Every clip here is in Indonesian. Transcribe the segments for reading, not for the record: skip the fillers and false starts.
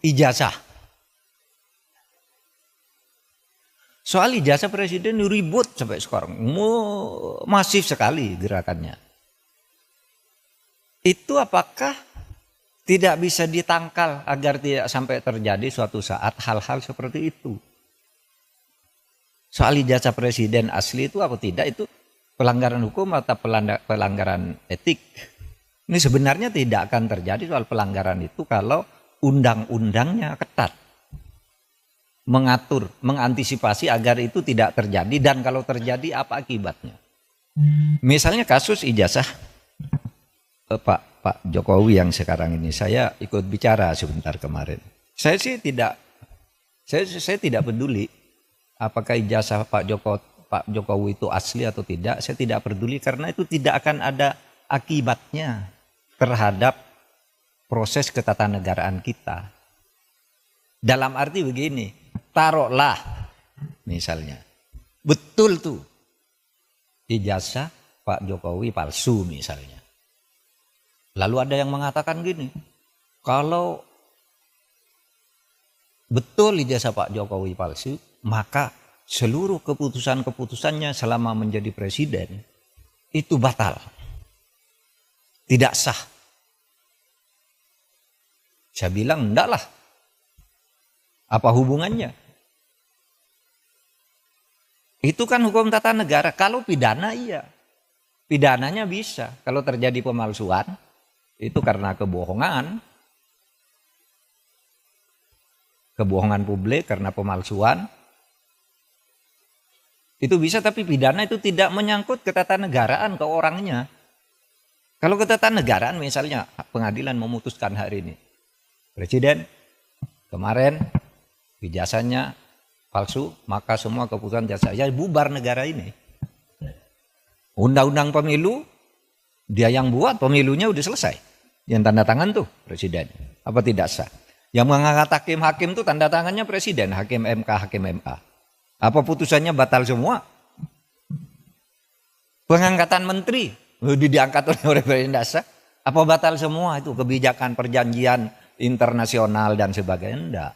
ijazah. Soal ijazah presiden ribut sampai sekarang, masif sekali gerakannya. Itu apakah tidak bisa ditangkal agar tidak sampai terjadi suatu saat hal-hal seperti itu? Soal ijazah presiden asli itu apa tidak, itu pelanggaran hukum atau pelanggaran etik? Ini sebenarnya tidak akan terjadi soal pelanggaran itu kalau undang-undangnya ketat. Mengatur, mengantisipasi agar itu tidak terjadi, dan kalau terjadi apa akibatnya. Misalnya kasus ijazah Pak Jokowi yang sekarang ini, saya ikut bicara sebentar kemarin. Saya sih tidak, saya tidak peduli apakah ijazah Pak Jokowi itu asli atau tidak. Saya tidak peduli karena itu tidak akan ada akibatnya terhadap proses ketatanegaraan kita. Dalam arti begini, taruhlah misalnya betul tuh ijazah Pak Jokowi palsu misalnya. Lalu ada yang mengatakan gini, kalau betul ijazah Pak Jokowi palsu, maka seluruh keputusan-keputusannya selama menjadi presiden itu batal, tidak sah. Saya bilang enggak lah. Apa hubungannya? Itu kan hukum tata negara. Kalau pidana iya. Pidananya bisa. Kalau terjadi pemalsuan, itu karena kebohongan. Kebohongan publik karena pemalsuan. Itu bisa, tapi pidana itu tidak menyangkut ketatanegaraan ke orangnya. Kalau ketatanegaraan misalnya pengadilan memutuskan hari ini, presiden kemarin ijazahnya palsu, maka semua keputusan saya bubar negara ini. Undang-undang pemilu dia yang buat, pemilunya udah selesai. Yang tanda tangan tuh presiden. Apa tidak sah? Yang mengangkat hakim-hakim tuh tanda tangannya presiden, hakim MK, hakim MA. Apa putusannya batal semua? Pengangkatan menteri diangkat oleh presiden dasar. Apa batal semua itu kebijakan perjanjian internasional dan sebagainya? Enggak.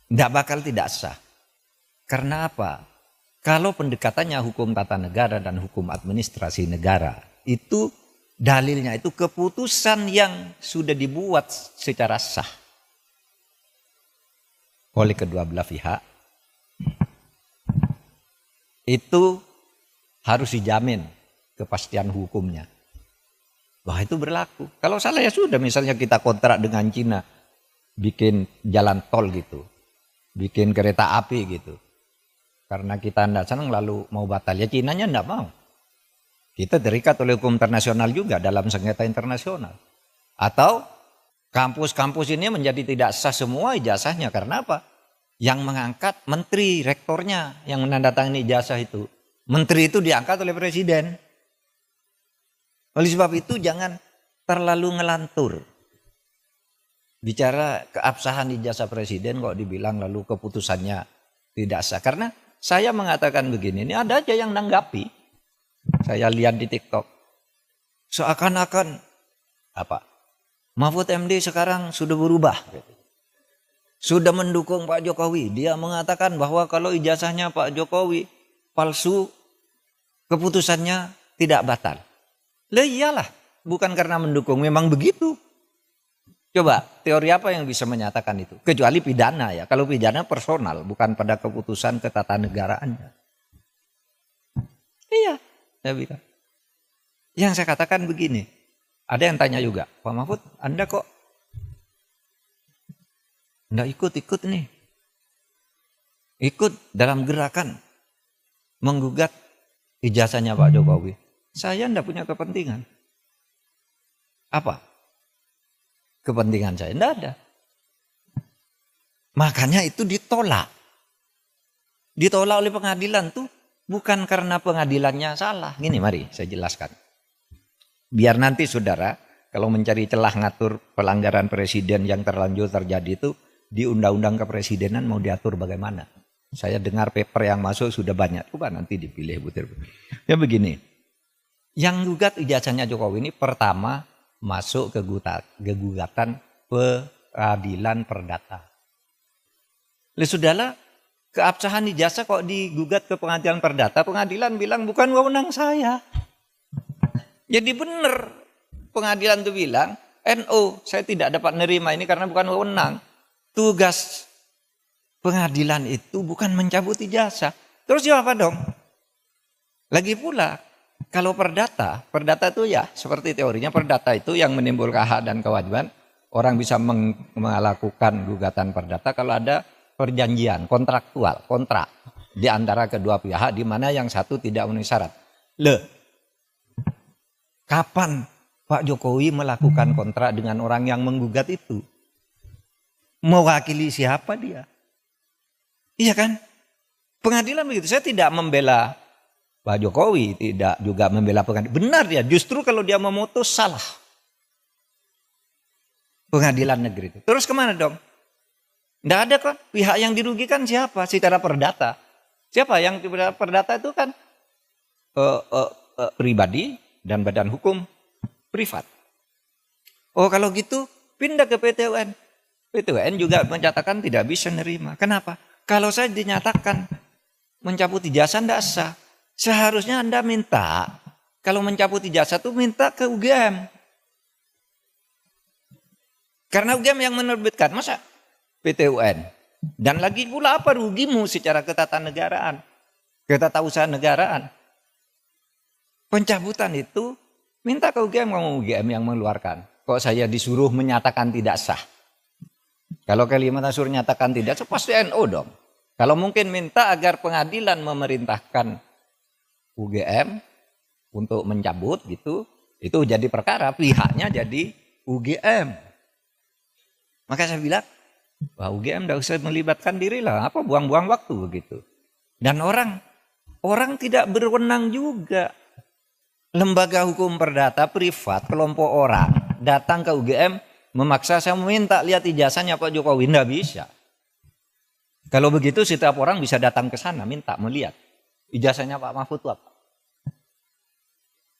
Enggak bakal tidak sah. Karena apa? Kalau pendekatannya hukum tata negara dan hukum administrasi negara, itu dalilnya itu keputusan yang sudah dibuat secara sah oleh kedua belah pihak, itu harus dijamin kepastian hukumnya. Wah, itu berlaku. Kalau salah ya sudah, misalnya kita kontrak dengan Cina, bikin jalan tol gitu, bikin kereta api gitu. Karena kita tidak senang lalu mau batal, ya Cinanya tidak mau. Kita terikat oleh hukum internasional juga dalam sengketa internasional. Atau kampus-kampus ini menjadi tidak sah semua ijazahnya. Karena apa? Yang mengangkat menteri, rektornya yang menandatangani ijazah itu. Menteri itu diangkat oleh presiden. Oleh sebab itu jangan terlalu ngelantur. Bicara keabsahan ijazah presiden kok dibilang lalu keputusannya tidak sah. Karena saya mengatakan begini, ini ada aja yang nanggapi. Saya lihat di TikTok. Seakan-akan apa? Mahfud MD sekarang sudah berubah. Sudah mendukung Pak Jokowi. Dia mengatakan bahwa kalau ijazahnya Pak Jokowi palsu, keputusannya tidak batal. Lah iyalah, bukan karena mendukung, memang begitu. Coba, teori apa yang bisa menyatakan itu? Kecuali pidana ya. Kalau pidana personal, bukan pada keputusan ketatanegaraannya. Iya, saya bilang. Yang saya katakan begini, ada yang tanya juga, Pak Mahfud, Anda kok enggak ikut-ikut nih? Ikut dalam gerakan menggugat ijazahnya Pak Jokowi. Saya enggak punya kepentingan. Apa? Kepentingan saya enggak ada. Makanya itu ditolak. Ditolak oleh pengadilan tuh bukan karena pengadilannya salah. Gini, mari saya jelaskan. Biar nanti saudara kalau mencari celah ngatur pelanggaran presiden yang terlanjur terjadi itu di undang-undang kepresidenan mau diatur bagaimana. Saya dengar paper yang masuk sudah banyak. Coba nanti dipilih butir. Ya begini. Yang gugat ijazahnya Jokowi ini pertama masuk ke gugatan peradilan perdata. Sudahlah, keabsahan ijazah kok digugat ke pengadilan perdata, pengadilan bilang bukan wewenang saya. Jadi benar pengadilan itu bilang, NO, saya tidak dapat nerima ini karena bukan wewenang. Tugas pengadilan itu bukan mencabut ijazah. Terus apa dong? Lagi pula, kalau perdata itu ya seperti teorinya, perdata itu yang menimbulkan hak dan kewajiban. Orang bisa melakukan gugatan perdata kalau ada perjanjian kontrak di antara kedua pihak di mana yang satu tidak memenuhi syarat. Kapan Pak Jokowi melakukan kontrak dengan orang yang menggugat itu? Mewakili siapa dia? Iya kan? Pengadilan begitu. Saya tidak membela Pak Jokowi, tidak juga membela pengadilan. Benar dia, justru kalau dia memutus salah. Pengadilan negeri itu. Terus kemana dong? Tidak ada kan? Pihak yang dirugikan siapa? Secara perdata. Siapa yang perdata itu kan pribadi dan badan hukum privat. Oh kalau gitu pindah ke PT UN. PT UN juga menyatakan tidak bisa nerima. Kenapa? Kalau saya dinyatakan mencabut ijazah tidak sah. Seharusnya Anda minta, kalau mencabut ijazah itu minta ke UGM. Karena UGM yang menerbitkan, masa PT UN. Dan lagi pula apa rugimu secara ketatanegaraan, ketatausahaan negaraan. Pencabutan itu minta ke UGM, kamu UGM yang mengeluarkan. Kok saya disuruh menyatakan tidak sah? Kalau Kalimantan suruh nyatakan tidak sah, pasti NO dong. Kalau mungkin minta agar pengadilan memerintahkan UGM untuk mencabut gitu, itu jadi perkara, pihaknya jadi UGM. Maka saya bilang, wah UGM tidak usah melibatkan diri lah, apa buang-buang waktu begitu. Dan orang tidak berwenang juga. Lembaga hukum perdata privat, kelompok orang datang ke UGM memaksa saya meminta lihat ijazahnya Pak Jokowi, tidak bisa. Kalau begitu setiap orang bisa datang ke sana minta melihat ijazahnya Pak Mahfud itu apa.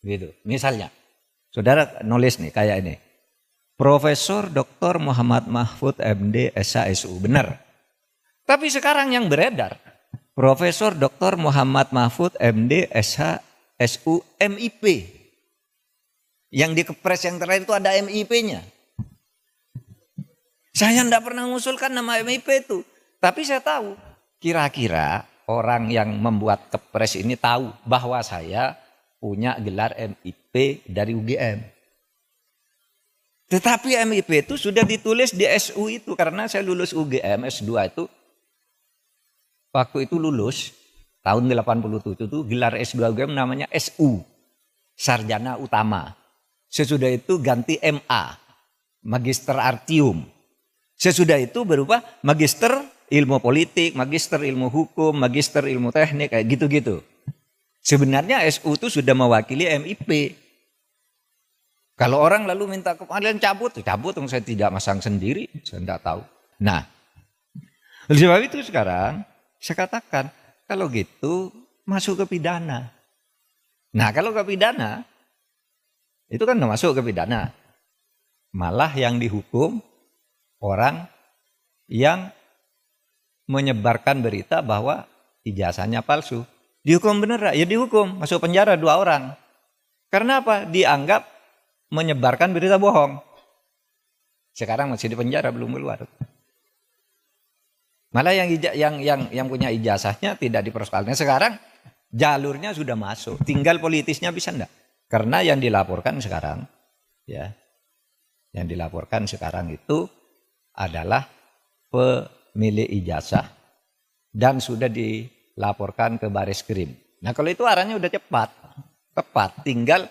Gitu. Misalnya, saudara nulis nih kayak ini. Profesor Dr. Muhammad Mahfud MD SHSU, benar. Tapi sekarang yang beredar, Profesor Dr. Muhammad Mahfud MD SHSU MIP. Yang di kepres yang terakhir itu ada MIP-nya. Saya tidak pernah mengusulkan nama MIP itu. Tapi saya tahu, kira-kira orang yang membuat kepres ini tahu bahwa saya punya gelar MIP dari UGM. Tetapi MIP itu sudah ditulis di SU itu karena saya lulus UGM S2 itu. Waktu itu lulus tahun 87 itu gelar S2 UGM namanya SU, Sarjana Utama. Sesudah itu ganti MA, Magister Artium. Sesudah itu berubah Magister Ilmu Politik, Magister Ilmu Hukum, Magister Ilmu Teknik, kayak gitu-gitu. Sebenarnya SU itu sudah mewakili MIP. Kalau orang lalu minta ke pengadilan cabut, saya tidak masang sendiri, saya tidak tahu. Nah, oleh sebab itu sekarang saya katakan, kalau gitu masuk ke pidana. Nah, kalau ke pidana, itu kan masuk ke pidana. Malah yang dihukum orang yang menyebarkan berita bahwa ijazahnya palsu. Dihukum bener, ya dihukum, masuk penjara 2 orang. Karena apa? Dianggap menyebarkan berita bohong. Sekarang masih di penjara, belum keluar. Malah yang punya ijazahnya tidak dipersoalkan. Sekarang jalurnya sudah masuk, tinggal politisnya bisa enggak? Karena yang dilaporkan sekarang, ya, yang dilaporkan sekarang itu adalah pemilik ijazah dan sudah dilaporkan ke Baris Krim. Nah kalau itu arahnya udah tepat, tinggal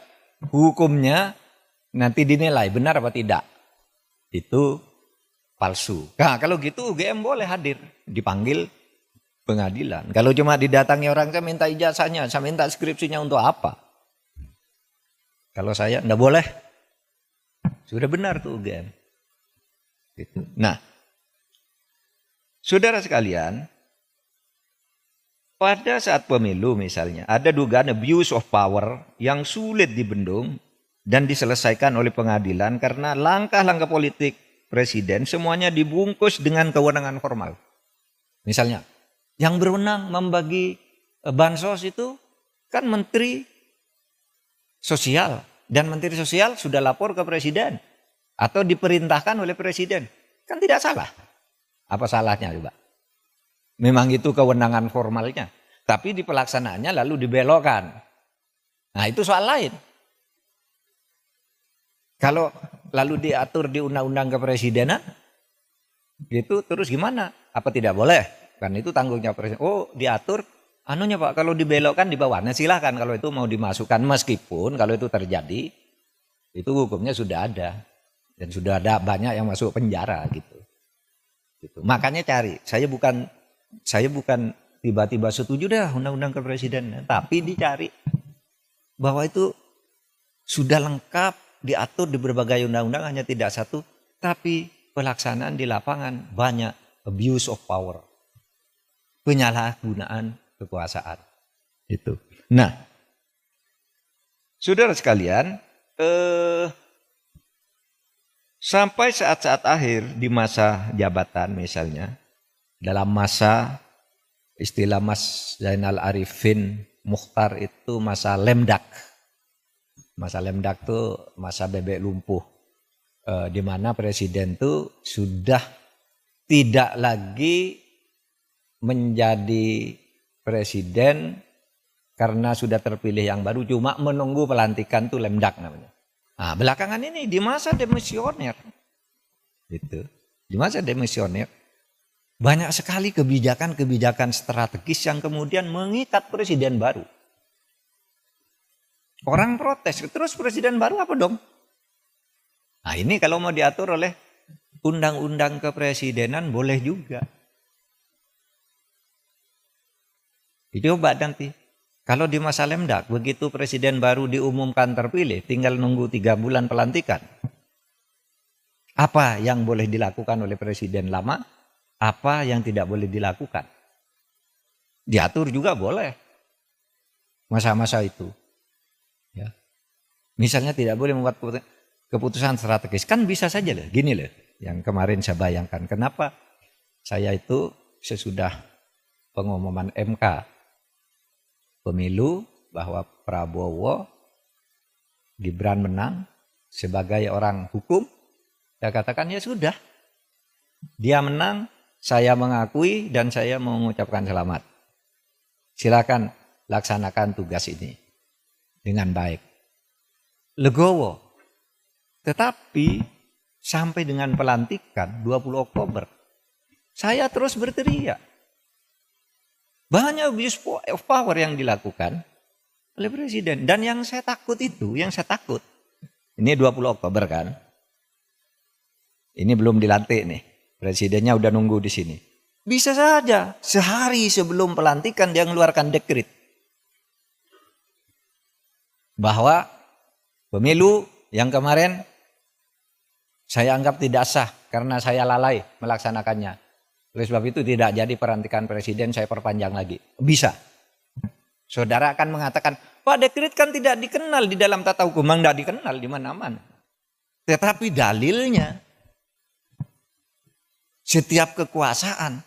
hukumnya nanti dinilai benar apa tidak. Itu palsu. Nah kalau gitu UGM boleh hadir, dipanggil pengadilan. Kalau cuma didatangi orang, saya minta ijazahnya, saya minta skripsinya untuk apa? Kalau saya enggak boleh. Sudah benar tuh UGM. Gitu. Nah, saudara sekalian, pada saat pemilu misalnya, ada dugaan abuse of power yang sulit dibendung dan diselesaikan oleh pengadilan karena langkah-langkah politik presiden semuanya dibungkus dengan kewenangan formal. Misalnya, yang berwenang membagi bansos itu kan Menteri Sosial. Dan Menteri Sosial sudah lapor ke Presiden. Atau diperintahkan oleh Presiden. Kan tidak salah. Apa salahnya coba? Memang itu kewenangan formalnya. Tapi di pelaksanaannya lalu dibelokkan. Nah itu soal lain. Kalau lalu diatur di undang-undang kepresidenan, gitu terus gimana? Apa tidak boleh? Kan itu tanggungnya presiden. Oh diatur, anunya Pak, kalau dibelokkan di bawah. Nah silahkan kalau itu mau dimasukkan, meskipun kalau itu terjadi, itu hukumnya sudah ada. Dan sudah ada banyak yang masuk penjara gitu. Makanya cari, saya bukan tiba-tiba setuju dah undang-undang kepresidenan. Tapi dicari bahwa itu sudah lengkap diatur di berbagai undang-undang, hanya tidak satu. Tapi pelaksanaan di lapangan banyak abuse of power. Penyalahgunaan kekuasaan. Itu. Nah, saudara sekalian, sampai saat-saat akhir di masa jabatan misalnya, dalam masa istilah Mas Zainal Arifin Mukhtar itu masa lemdak. Masa lemdak itu masa bebek lumpuh. Di mana presiden itu sudah tidak lagi menjadi presiden karena sudah terpilih yang baru, cuma menunggu pelantikan tuh lemdak namanya. Nah, belakangan ini di masa demisioner, gitu. Di masa demisioner banyak sekali kebijakan-kebijakan strategis yang kemudian mengikat presiden baru. Orang protes, terus presiden baru apa dong? Nah ini kalau mau diatur oleh undang-undang kepresidenan boleh juga. Coba nanti. Kalau di masa lemdak, begitu presiden baru diumumkan terpilih, tinggal nunggu 3 bulan pelantikan. Apa yang boleh dilakukan oleh presiden lama? Apa yang tidak boleh dilakukan? Diatur juga boleh. Masa-masa itu. Ya. Misalnya tidak boleh membuat keputusan strategis. Kan bisa saja loh. Gini loh. Yang kemarin saya bayangkan. Kenapa saya itu sesudah pengumuman MK pemilu bahwa Prabowo Gibran menang sebagai orang hukum, saya katakan ya sudah, dia menang, saya mengakui dan saya mengucapkan selamat. Silakan laksanakan tugas ini dengan baik. Legowo. Tetapi sampai dengan pelantikan 20 Oktober, saya terus berteriak. Banyak abuse of power yang dilakukan oleh presiden. Dan yang saya takut itu, ini 20 Oktober kan. Ini belum dilantik nih. Presidennya udah nunggu di sini. Bisa saja sehari sebelum pelantikan dia mengeluarkan dekret. Bahwa pemilu yang kemarin saya anggap tidak sah karena saya lalai melaksanakannya. Oleh sebab itu tidak jadi pelantikan presiden, saya perpanjang lagi. Bisa. Saudara akan mengatakan, Pak dekret kan tidak dikenal di dalam tata hukum. Memang tidak dikenal di mana-mana. Tetapi dalilnya, setiap kekuasaan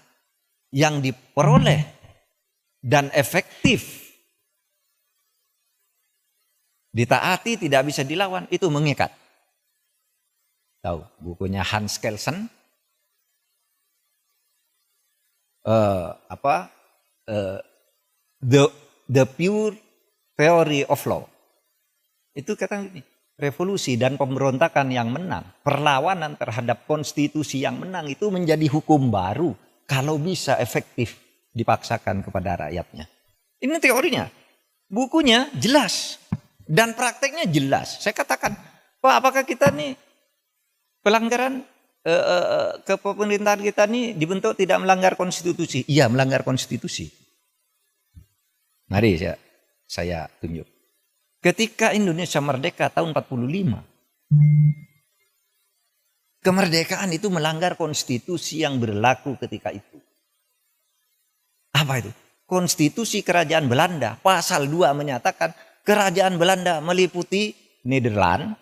yang diperoleh dan efektif ditaati tidak bisa dilawan, itu mengikat. Tahu bukunya Hans Kelsen? The Pure Theory of Law. Itu kata gini, revolusi dan pemberontakan yang menang, perlawanan terhadap konstitusi yang menang itu menjadi hukum baru kalau bisa efektif dipaksakan kepada rakyatnya. Ini teorinya. Bukunya jelas dan prakteknya jelas. Saya katakan, Pak, apakah kita nih pelanggaran kepemerintahan kita nih dibentuk tidak melanggar konstitusi? Iya, melanggar konstitusi. Mari saya tunjuk. Ketika Indonesia merdeka tahun 45, kemerdekaan itu melanggar konstitusi yang berlaku ketika itu. Apa itu? Konstitusi Kerajaan Belanda, pasal 2 menyatakan Kerajaan Belanda meliputi Nederland,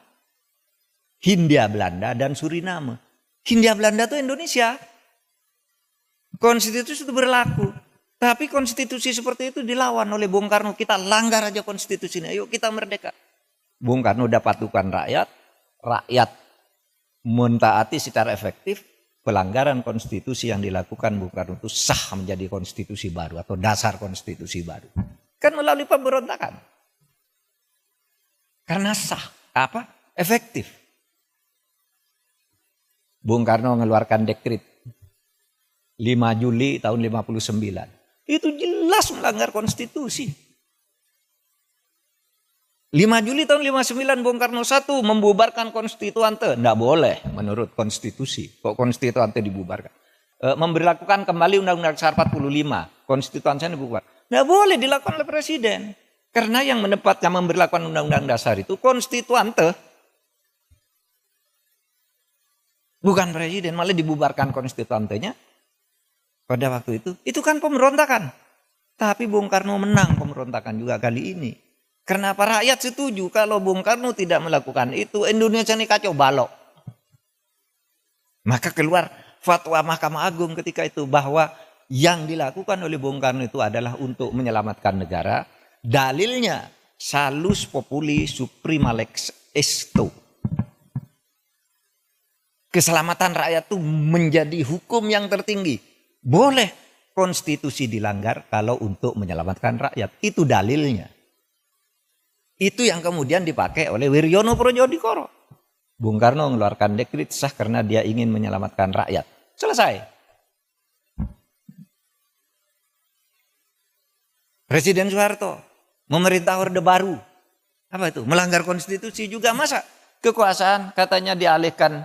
Hindia Belanda, dan Suriname. Hindia Belanda itu Indonesia. Konstitusi itu berlaku. Tapi konstitusi seperti itu dilawan oleh Bung Karno. Kita langgar aja konstitusinya. Yuk kita merdeka. Bung Karno udah patukan rakyat. Rakyat mentaati secara efektif. Pelanggaran konstitusi yang dilakukan Bung Karno itu sah menjadi konstitusi baru. Atau dasar konstitusi baru. Kan melalui pemberontakan. Karena sah. Apa? Efektif. Bung Karno mengeluarkan dekret 5 Juli tahun 59. Itu jelas melanggar konstitusi. 5 Juli tahun 59 Bung Karno 1 membubarkan konstituante. Tidak boleh menurut konstitusi. Kok konstituante dibubarkan? Memberlakukan kembali Undang-Undang Dasar 45. Konstituante dibubarkan. Tidak boleh dilakukan oleh presiden. Karena yang menempatkan memberlakukan Undang-Undang Dasar itu konstituante. Bukan presiden, malah dibubarkan konstituantenya. Pada waktu itu kan pemberontakan. Tapi Bung Karno menang pemberontakan juga kali ini. Karena apa? Rakyat setuju kalau Bung Karno tidak melakukan itu, Indonesia ini kacau balau. Maka keluar fatwa Mahkamah Agung ketika itu bahwa yang dilakukan oleh Bung Karno itu adalah untuk menyelamatkan negara. Dalilnya salus populi suprema lex esto. Keselamatan rakyat itu menjadi hukum yang tertinggi. Boleh konstitusi dilanggar kalau untuk menyelamatkan rakyat. Itu dalilnya. Itu yang kemudian dipakai oleh Wiryono Projodikoro. Bung Karno mengeluarkan dekret sah karena dia ingin menyelamatkan rakyat. Selesai. Presiden Soeharto memerintah Orde Baru. Apa itu? Melanggar konstitusi juga. Masa kekuasaan katanya dialihkan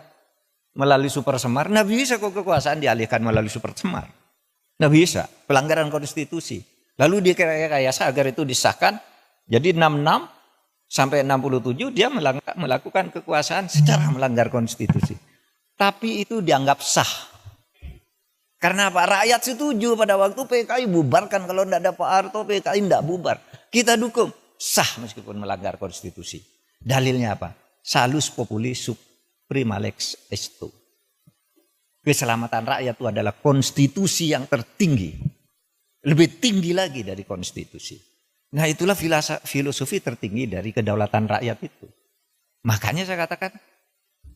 melalui Super Semar? Nggak bisa kok kekuasaan dialihkan melalui Super Semar. Nggak bisa. Pelanggaran konstitusi. Lalu direkayasa agar itu disahkan. Jadi 66 sampai 67 dia melakukan kekuasaan secara melanggar konstitusi. Tapi itu dianggap sah. Karena apa? Rakyat setuju pada waktu PKI bubarkan. Kalau tidak ada Pak Harto, PKI tidak bubar. Kita dukung. Sah meskipun melanggar konstitusi. Dalilnya apa? Salus populi suprema lex esto. Keselamatan rakyat itu adalah konstitusi yang tertinggi. Lebih tinggi lagi dari konstitusi. Nah itulah filosofi tertinggi dari kedaulatan rakyat itu. Makanya saya katakan,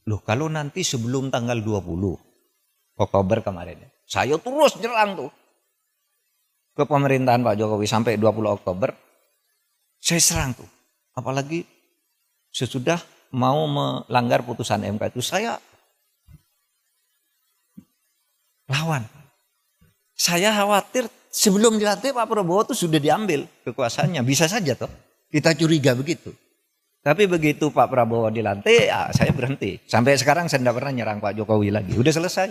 loh kalau nanti sebelum tanggal 20 Oktober kemarin, saya terus nyerang tuh ke pemerintahan Pak Jokowi sampai 20 Oktober, saya serang tuh. Apalagi sesudah mau melanggar putusan MK itu saya lawan. Saya khawatir sebelum dilantik Pak Prabowo itu sudah diambil kekuasaannya. Bisa saja toh. Kita curiga begitu. Tapi begitu Pak Prabowo dilantik, ya saya berhenti. Sampai sekarang saya tidak pernah nyerang Pak Jokowi lagi. Udah selesai.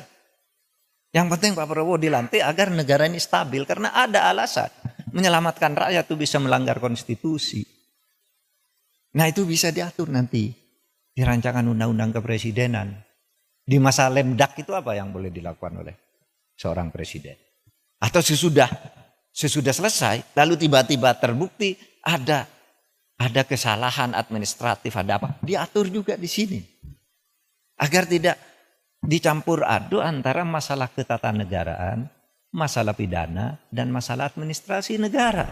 Yang penting Pak Prabowo dilantik agar negara ini stabil. Karena ada alasan. Menyelamatkan rakyat itu bisa melanggar konstitusi. Nah itu bisa diatur nanti. Di rancangan undang-undang kepresidenan. Di masa lemdak itu apa yang boleh dilakukan oleh seorang presiden. Atau sesudah selesai, lalu tiba-tiba terbukti ada kesalahan administratif, ada apa? Diatur juga di sini. Agar tidak dicampur aduk antara masalah ketatanegaraan, masalah pidana, dan masalah administrasi negara.